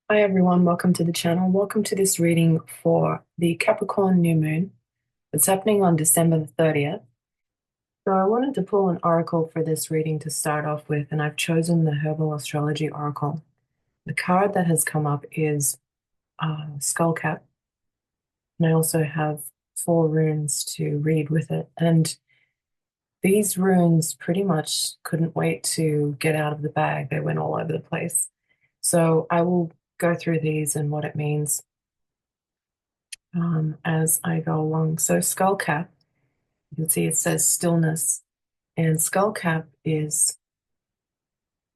Hi everyone, welcome to the channel. Welcome to this reading for the Capricorn new moon. It's happening on December the 30th. So I wanted to pull an oracle for this reading to start off with, and I've chosen the Herbal Astrology Oracle. The card that has come up is Skullcap, and I also have 4 runes to read with it. And these runes pretty much couldn't wait to get out of the bag. They went all over the place. So I will go through these and what it means as I go along. So skullcap, you can see it says stillness, and skullcap is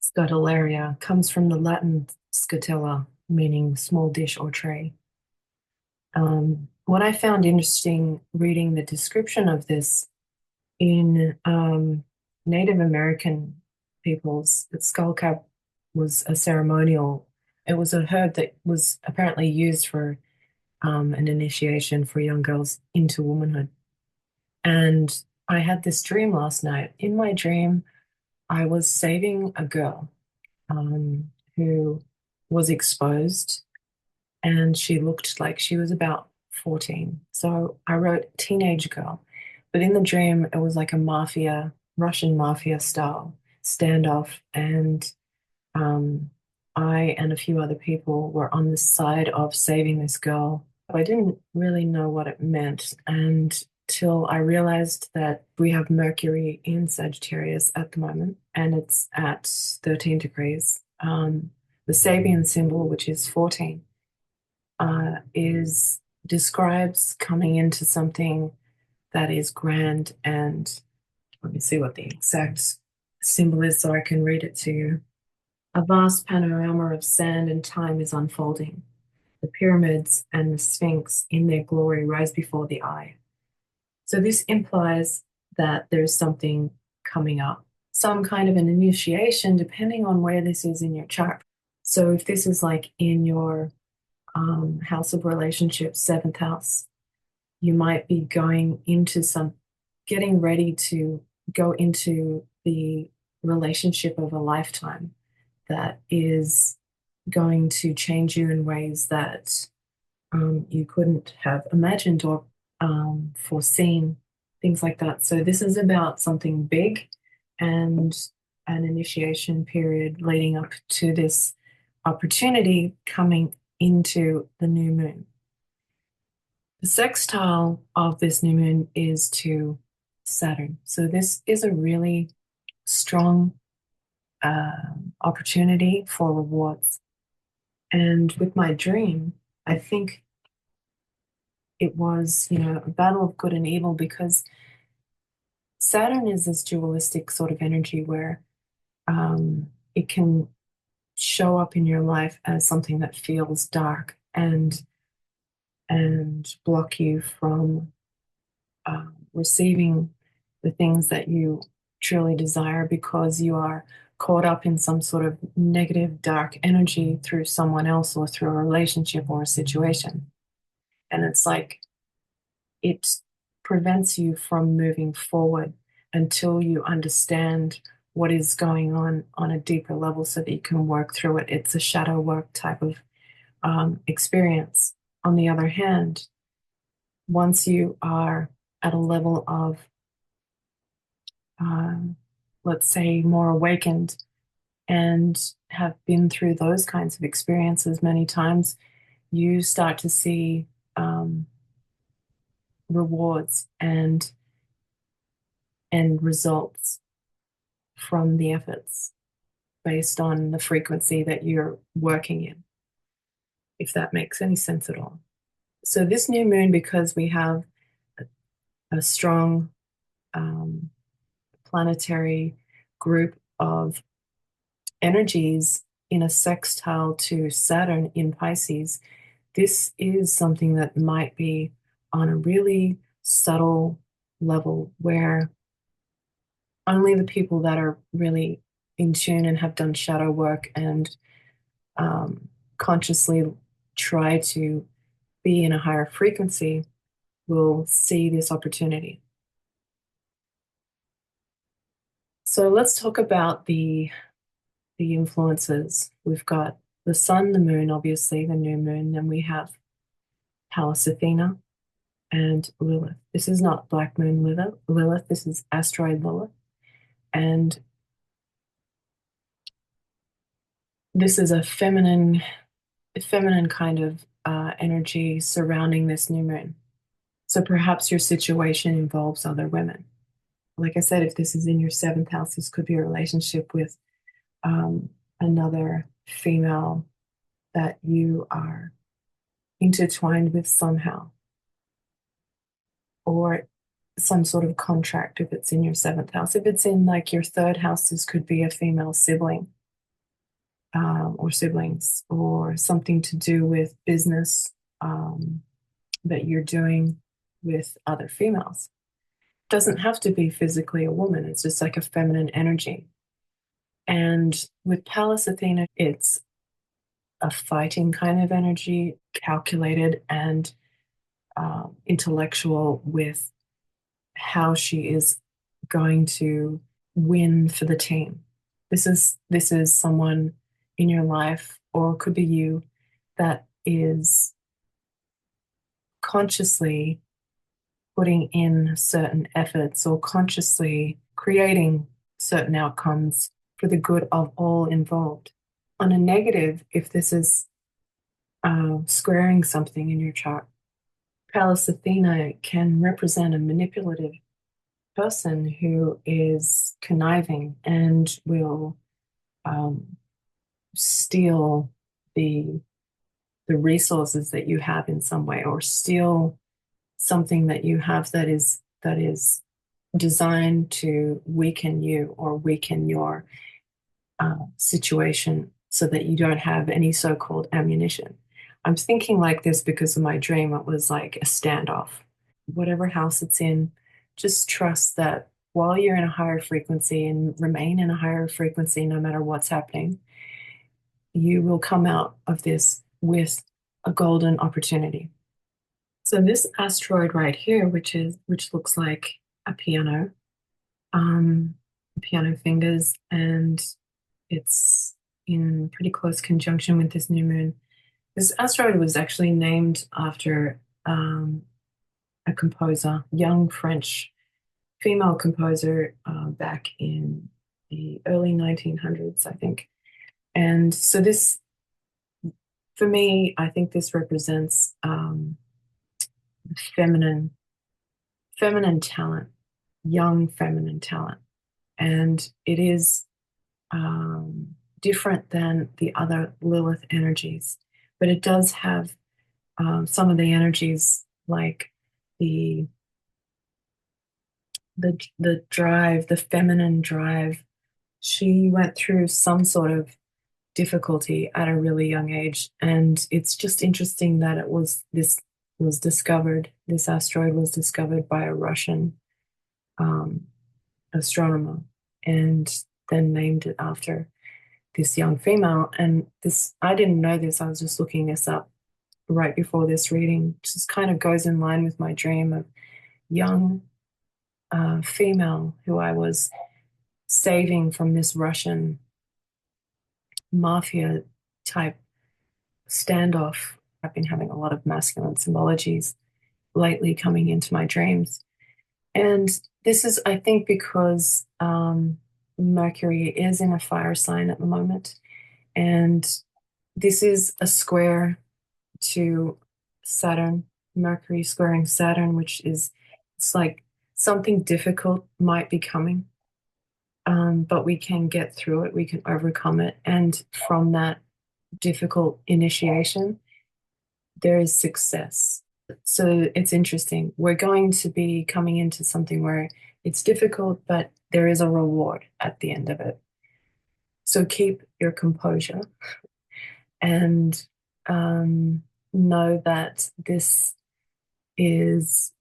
scutellaria, comes from the Latin scutella, meaning small dish or tray. What I found interesting reading the description of this in Native American peoples, that skullcap was a ceremonial. It was a herb that was apparently used for an initiation for young girls into womanhood. And I had this dream last night. In my dream, I was saving a girl who was exposed, and she looked like she was about 14. So I wrote teenage girl. But in the dream, it was like a mafia, Russian mafia style standoff. And um, I and a few other people were on the side of saving this girl. I didn't really know what it meant until I realized that we have Mercury in Sagittarius at the moment, and it's at 13 degrees. The Sabian symbol, which is 14, is describes coming into something that is grand. And let me see what the exact symbol is so I can read it to you. A vast panorama of sand and time is unfolding. The pyramids and the Sphinx in their glory rise before the eye. So this implies that there's something coming up, some kind of an initiation, depending on where this is in your chart. So if this is like in your house of relationships, seventh house, you might be getting ready to go into the relationship of a lifetime that is going to change you in ways that you couldn't have imagined or foreseen, things like that. So this is about something big and an initiation period leading up to this opportunity coming into the new moon. The sextile of this new moon is to Saturn. So this is a really strong opportunity for rewards. And with my dream, I think it was, a battle of good and evil, because Saturn is this dualistic sort of energy where it can show up in your life as something that feels dark and block you from receiving the things that you truly desire, because you are caught up in some sort of negative, dark energy through someone else or through a relationship or a situation. And it's like it prevents you from moving forward until you understand what is going on a deeper level so that you can work through it. It's a shadow work type of experience. On the other hand, once you are at a level of, um, let's say, more awakened and have been through those kinds of experiences many times, you start to see rewards and results from the efforts based on the frequency that you're working in, if that makes any sense at all. So this new moon, because we have a strong planetary group of energies in a sextile to Saturn in Pisces, this is something that might be on a really subtle level where only the people that are really in tune and have done shadow work and consciously try to be in a higher frequency will see this opportunity. So let's talk about the influences. We've got the sun, the moon, obviously, the new moon. Then we have Pallas Athena and Lilith. This is not Black Moon Lilith. This is asteroid Lilith. And this is a feminine kind of energy surrounding this new moon. So perhaps your situation involves other women. Like I said, if this is in your seventh house, this could be a relationship with um, another female that you are intertwined with somehow, or some sort of contract if it's in your seventh house. If it's in like your third house, this could be a female sibling, or siblings, or something to do with business that you're doing with other females. Doesn't have to be physically a woman, it's just like a feminine energy. And with Pallas Athena, it's a fighting kind of energy, calculated and intellectual with how she is going to win for the team. This is someone in your life, or it could be you, that is consciously putting in certain efforts or consciously creating certain outcomes for the good of all involved. On a negative, if this is squaring something in your chart, Pallas Athena can represent a manipulative person who is conniving and will um, steal the the resources that you have in some way, or steal something that you have that is designed to weaken you or weaken your situation so that you don't have any so-called ammunition. I'm thinking like this because of my dream. It was like a standoff. Whatever house it's in, just trust that while you're in a higher frequency and remain in a higher frequency no matter what's happening, you will come out of this with a golden opportunity. So this asteroid right here, which looks like a um, piano fingers, and it's in pretty close conjunction with this new moon. This asteroid was actually named after a composer, young French female composer, back in the early 1900s, I think. And so this, for me, I think this represents feminine, feminine talent, young feminine talent, and it is different than the other Lilith energies, but it does have some of the energies like the the drive, the feminine drive. She went through some sort of difficulty at a really young age, and it's just interesting that this asteroid was discovered by a Russian um, astronomer, and then named it after this young female. And this, I didn't know this, I was just looking this up right before this reading. Just kind of goes in line with my dream of young female who I was saving from this Russian mafia type standoff. I've been having a lot of masculine symbologies lately coming into my dreams. And this is, I think, because Mercury is in a fire sign at the moment. And this is a square to Saturn, Mercury squaring Saturn, which is, it's like something difficult might be coming. But we can get through it, we can overcome it. And from that difficult initiation, there is success. So it's interesting. We're going to be coming into something where it's difficult, but there is a reward at the end of it. So keep your composure and know that is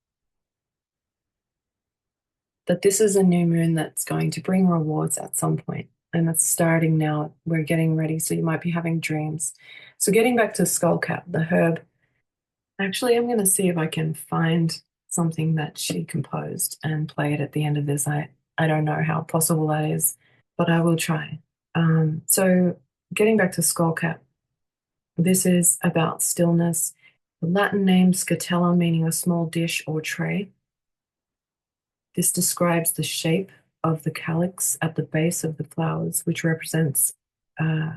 this is a new moon that's going to bring rewards at some point, and it's starting now. We're getting ready, so you might be having dreams. So getting back to skullcap, the herb. Actually, I'm going to see if I can find something that she composed and play it at the end of this. I don't know how possible that is, but I will try. So getting back to skullcap, This is about stillness. The Latin name scatella, meaning a small dish or tray. This describes the shape of the calyx at the base of the flowers, uh,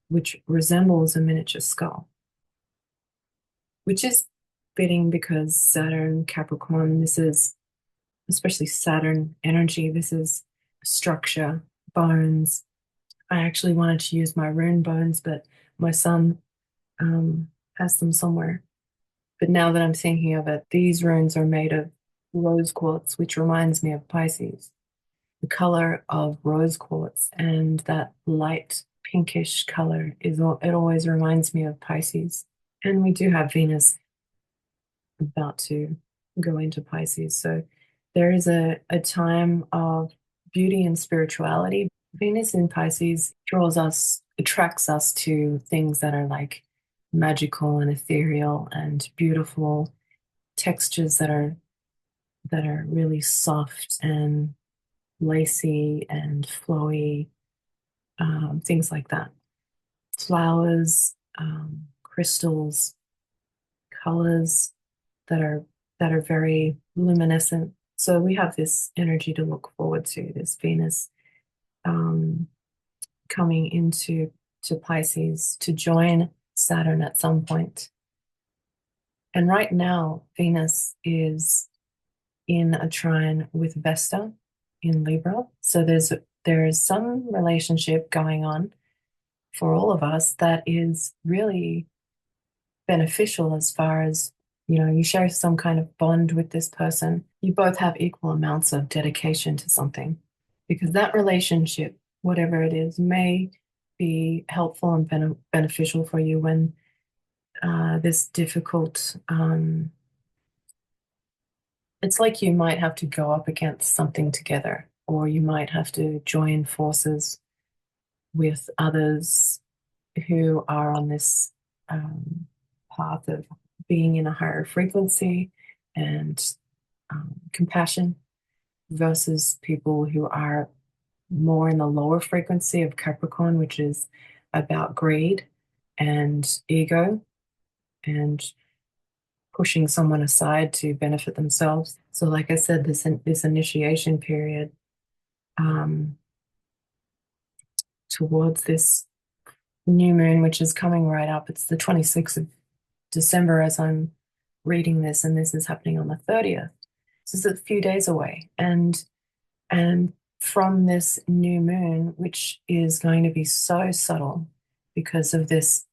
which resembles a miniature skull, which is fitting because Saturn, Capricorn, this is especially Saturn energy. This is structure, bones. I actually wanted to use my rune bones, but my son has them somewhere. But now that I'm thinking of it, these runes are made of rose quartz, which reminds me of Pisces. The color of rose quartz and that light pinkish color it always reminds me of Pisces. And we do have Venus about to go into Pisces. So there is a time of beauty and spirituality. Venus in Pisces attracts us to things that are like magical and ethereal and beautiful textures that are really soft and lacy and flowy, things like that. Flowers, crystals, colors that are that are very luminescent. So we have this energy to look forward to, this Venus um, coming to Pisces to join Saturn at some point. And right now, Venus is in a trine with Vesta in Libra. So there's some relationship going on for all of us that is really beneficial as far as, you share some kind of bond with this person. You both have equal amounts of dedication to something because that relationship, whatever it is, may be helpful and beneficial for you when this difficult, it's like you might have to go up against something together, or you might have to join forces with others who are on this path of being in a higher frequency and compassion versus people who are more in the lower frequency of Capricorn, which is about greed and ego and pushing someone aside to benefit themselves. So, like I said, this initiation period um, towards this new moon, which is coming right up. It's the 26th of December as I'm reading this, and this is happening on the 30th. So it's a few days away. And from this new moon, which is going to be so subtle because of this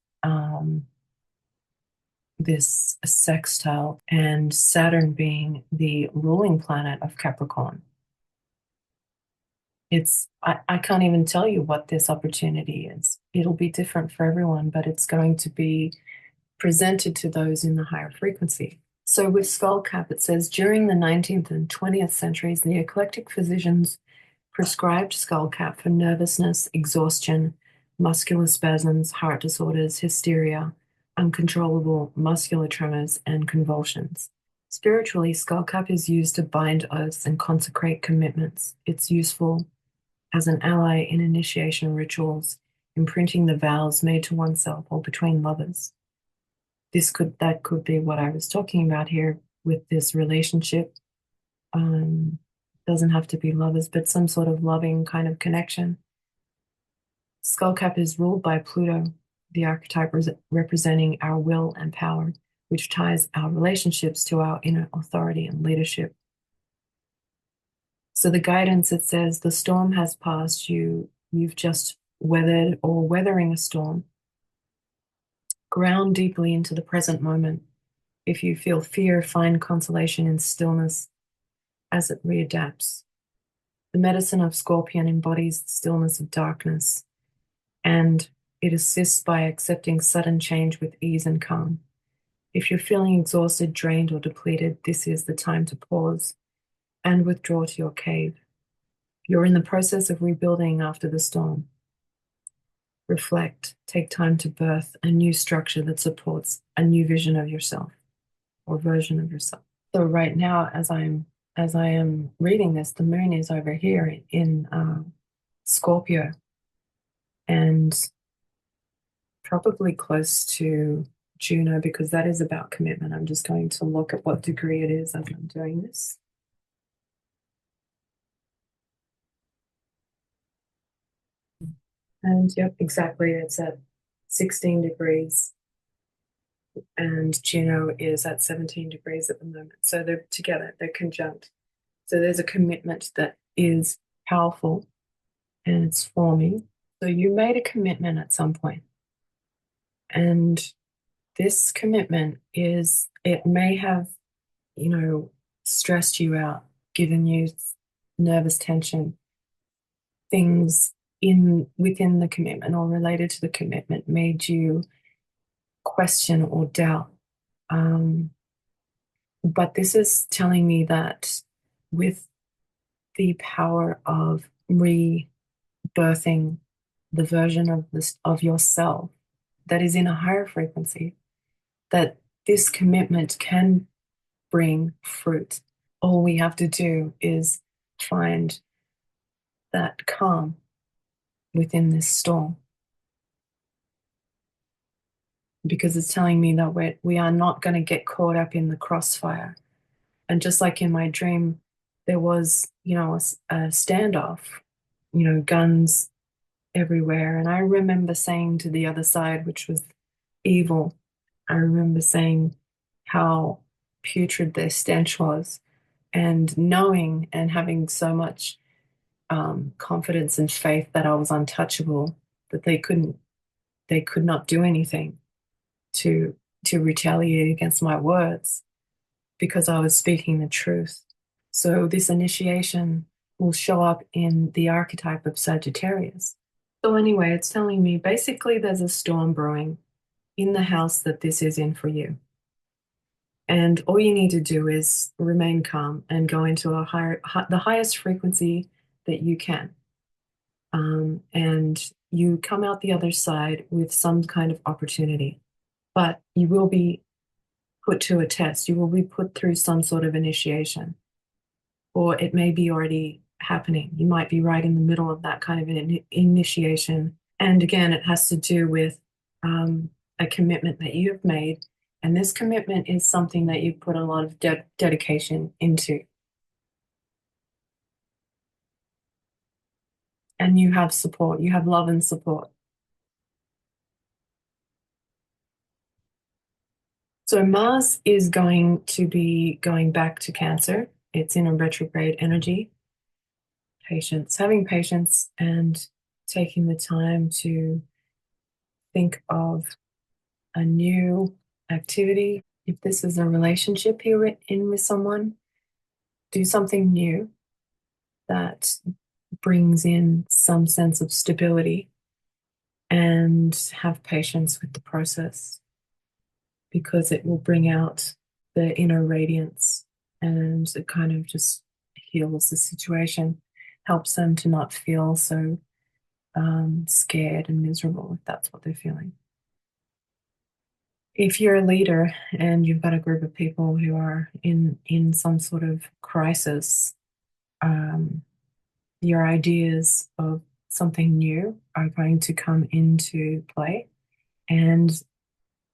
sextile and Saturn being the ruling planet of Capricorn. I can't even tell you what this opportunity is. It'll be different for everyone, but it's going to be presented to those in the higher frequency. So with skullcap, it says during the 19th and 20th centuries, the eclectic physicians prescribed skullcap for nervousness, exhaustion, muscular spasms, heart disorders, hysteria, uncontrollable muscular tremors, and convulsions. Spiritually, skullcap is used to bind oaths and consecrate commitments. It's useful as an ally in initiation rituals, imprinting the vows made to oneself or between lovers. That could be what I was talking about here with this relationship. Doesn't have to be lovers, but some sort of loving kind of connection. Skullcap is ruled by Pluto, the archetype representing our will and power, which ties our relationships to our inner authority and leadership. So the guidance, it says, the storm has passed you. You've just weathered or weathering a storm. Ground deeply into the present moment. If you feel fear, find consolation in stillness as it readapts. The medicine of Scorpion embodies the stillness of darkness, and it assists by accepting sudden change with ease and calm. If you're feeling exhausted, drained, or depleted, this is the time to pause and withdraw to your cave. You're in the process of rebuilding after the storm. Reflect, take time to birth a new structure that supports a new vision of yourself or version of yourself. So right now, as I am reading this, the moon is over here in Scorpio, and probably close to Juno because that is about commitment. I'm just going to look at what degree it is as I'm doing this. And yep, exactly. It's at 16 degrees and Juno is at 17 degrees at the moment. So they're together, they're conjunct. So there's a commitment that is powerful and it's forming. So you made a commitment at some point, and this commitment is, it may have, stressed you out, given you nervous tension, things in within the commitment or related to the commitment made you question or doubt. Um, but this is telling me that with the power of rebirthing the version of this of yourself that is in a higher frequency, that this commitment can bring fruit. All we have to do is find that calm within this storm, because it's telling me that we are not going to get caught up in the crossfire. And just like in my dream, there was, a standoff, guns everywhere. And I remember saying to the other side, which was evil, I remember saying how putrid their stench was, and knowing and having so much confidence and faith that I was untouchable, that they could not do anything to retaliate against my words because I was speaking the truth. So this initiation will show up in the archetype of Sagittarius. So anyway, it's telling me basically there's a storm brewing in the house that this is in for you. And all you need to do is remain calm and go into the highest frequency that you can. And you come out the other side with some kind of opportunity, but you will be put to a test. You will be put through some sort of initiation, or it may be already happening. You might be right in the middle of that kind of an initiation. And again, it has to do with a commitment that you have made. And this commitment is something that you put a lot of dedication into. And you have support, you have love and support. So Mars is going to be going back to Cancer. It's in a retrograde energy. Patience, having patience and taking the time to think of a new activity. If this is a relationship you're in with someone, do something new that brings in some sense of stability, and have patience with the process, because it will bring out the inner radiance and it kind of just heals the situation, helps them to not feel so scared and miserable if that's what they're feeling. If you're a leader and you've got a group of people who are in some sort of crisis, your ideas of something new are going to come into play. And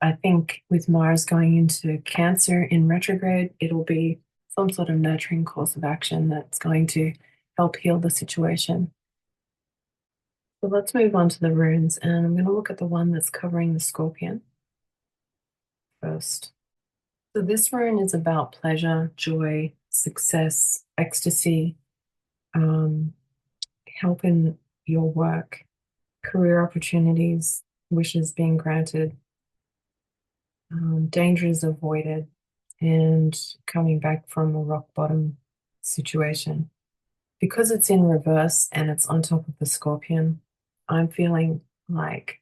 I think with Mars going into Cancer in retrograde, it'll be some sort of nurturing course of action that's going to help heal the situation. So let's move on to the runes, and I'm going to look at the one that's covering the Scorpion first. So this rune is about pleasure, joy, success, ecstasy, help in your work, career opportunities, wishes being granted, dangers avoided, and coming back from a rock bottom situation. Because it's in reverse and it's on top of the Scorpion, I'm feeling like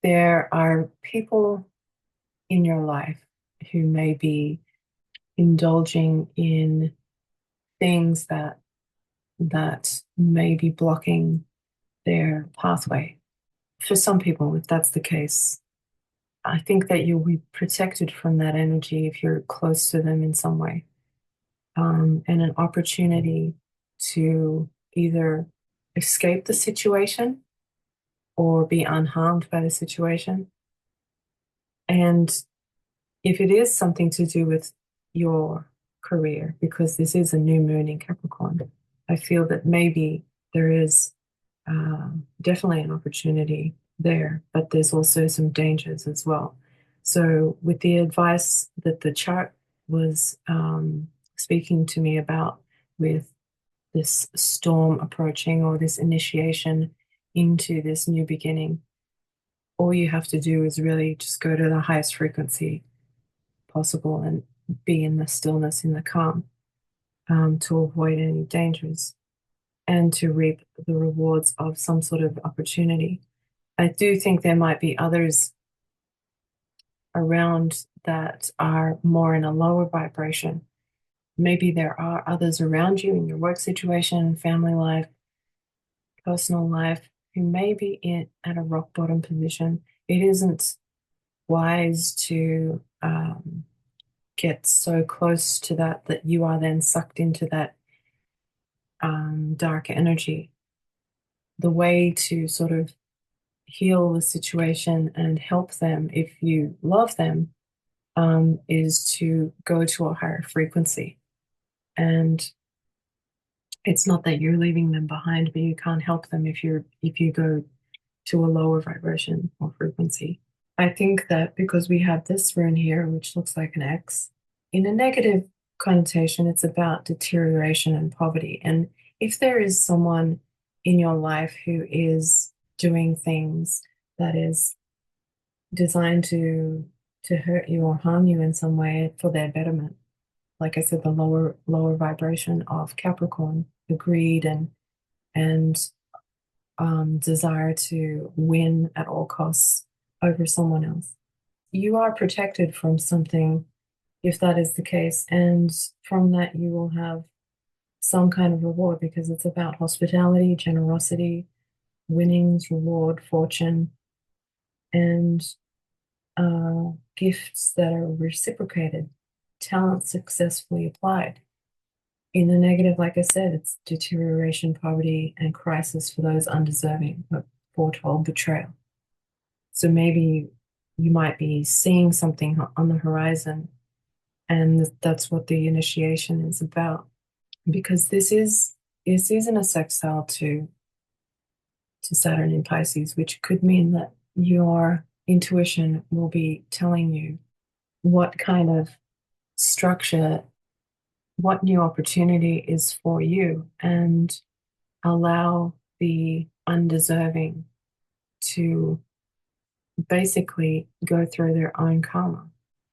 there are people in your life who may be indulging in things that may be blocking their pathway. For some people, if that's the case, I think that you'll be protected from that energy if you're close to them in some way. And an opportunity to either escape the situation or be unharmed by the situation. And if it is something to do with your career, because this is a new moon in Capricorn, I feel that maybe there is definitely an opportunity there, but there's also some dangers as well. So, with the advice that the chart was speaking to me about, with this storm approaching or this initiation into this new beginning, all you have to do is really just go to the highest frequency possible and be in the stillness, in the calm, to avoid any dangers and to reap the rewards of some sort of opportunity. I do think there might be others around that are more in a lower vibration. Maybe there are others around you in your work situation, family life, personal life, who may be at a rock bottom position. It isn't wise to get so close to that you are then sucked into that dark energy. The way to sort of heal the situation and help them if you love them is to go to a higher frequency. And it's not that you're leaving them behind, but you can't help them if you go to a lower vibration or frequency. I think that because we have this rune here, which looks like an X, in a negative connotation, it's about deterioration and poverty. And if there is someone in your life who is doing things that is designed to hurt you or harm you in some way for their betterment, like I said, the lower vibration of Capricorn, the greed and desire to win at all costs over someone else. You are protected from something if that is the case, and from that you will have some kind of reward because it's about hospitality, generosity, winnings, reward, fortune, and gifts that are reciprocated, talent successfully applied. In the negative, like I said, it's deterioration, poverty, and crisis for those undeserving, but foretold betrayal. So maybe you might be seeing something on the horizon, and that's what the initiation is about. Because this is in a sextile to Saturn in Pisces, which could mean that your intuition will be telling you what kind of structure, what new opportunity is for you, and allow the undeserving to basically go through their own karma.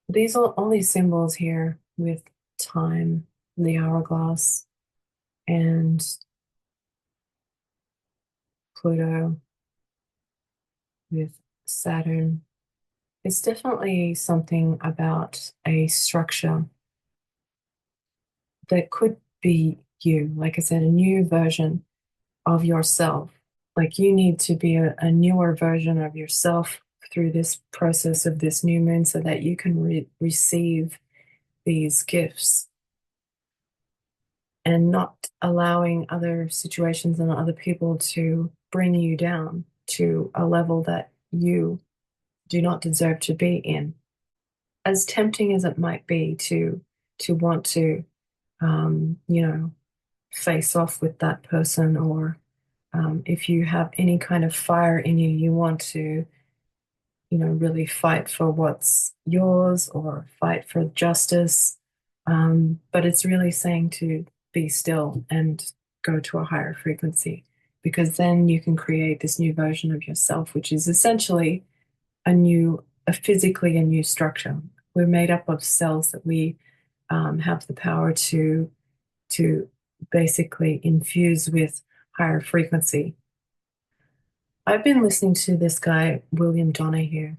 These are all these symbols here with time, the hourglass, and Pluto with Saturn. It's definitely something about a structure that could be you, like I said, a new version of yourself. Like you need to be a newer version of yourself through this process of this new moon so that you can receive these gifts and not allowing other situations and other people to bring you down to a level that you do not deserve to be in. As tempting as it might be to want to face off with that person, or if you have any kind of fire in you, you want to, really fight for what's yours or fight for justice. But it's really saying to be still and go to a higher frequency, because then you can create this new version of yourself, which is essentially physically a new structure. We're made up of cells that we have the power to basically infuse with higher frequency. I've been listening to this guy, William Donahue,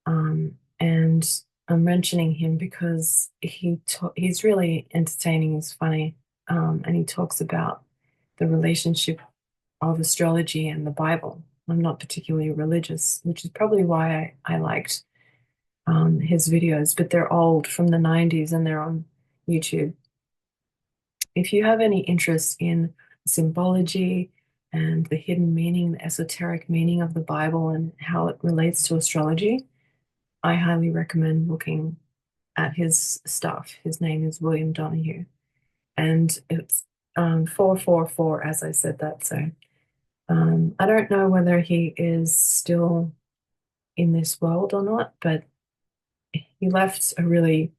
and I'm mentioning him because he's really entertaining, he's funny, and he talks about the relationship of astrology and the Bible. I'm not particularly religious, which is probably why I liked his videos, but they're old from the 90s and they're on YouTube. If you have any interest in symbology and the hidden meaning, the esoteric meaning of the Bible and how it relates to astrology, I highly recommend looking at his stuff. His name is William Donahue, and it's 444 as I said that. So I don't know whether he is still in this world or not, but he left a really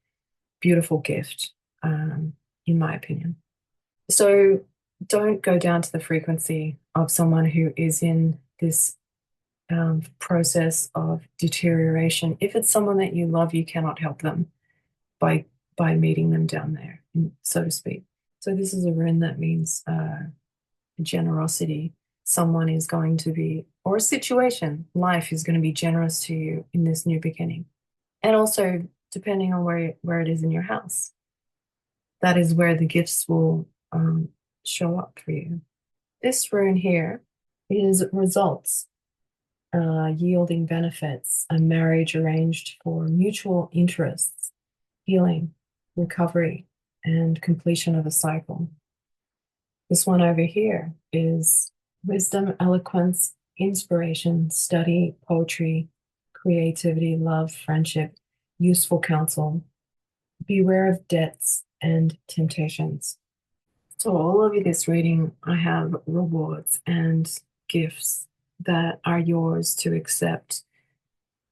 beautiful gift, in my opinion. So don't go down to the frequency of someone who is in this process of deterioration. If it's someone that you love, you cannot help them by meeting them down there, so to speak. So this is a rune that means generosity. Someone is going to be, or a situation, life is going to be generous to you in this new beginning. And also, depending on where it is in your house, that is where the gifts will show up for you. This rune here is results, yielding benefits, a marriage arranged for mutual interests, healing, recovery, and completion of a cycle. This one over here is wisdom, eloquence, inspiration, study, poetry, creativity, love, friendship, useful counsel. Beware of debts and temptations. So all over this reading, I have rewards and gifts that are yours to accept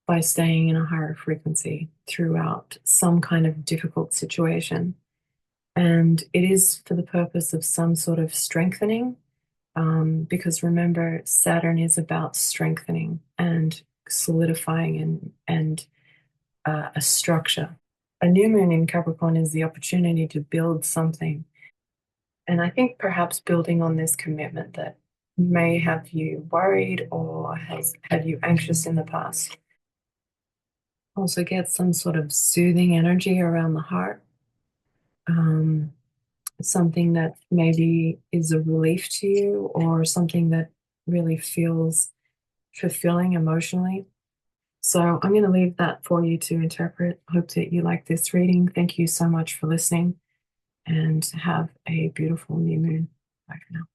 by staying in a higher frequency throughout some kind of difficult situation. And it is for the purpose of some sort of strengthening, because remember, Saturn is about strengthening and solidifying and a structure. A new moon in Capricorn is the opportunity to build something. And I think perhaps building on this commitment that may have you worried or has had you anxious in the past. Also get some sort of soothing energy around the heart. Something that maybe is a relief to you or something that really feels fulfilling emotionally. So I'm going to leave that for you to interpret. Hope that you like this reading. Thank you so much for listening and have a beautiful new moon. Bye for now.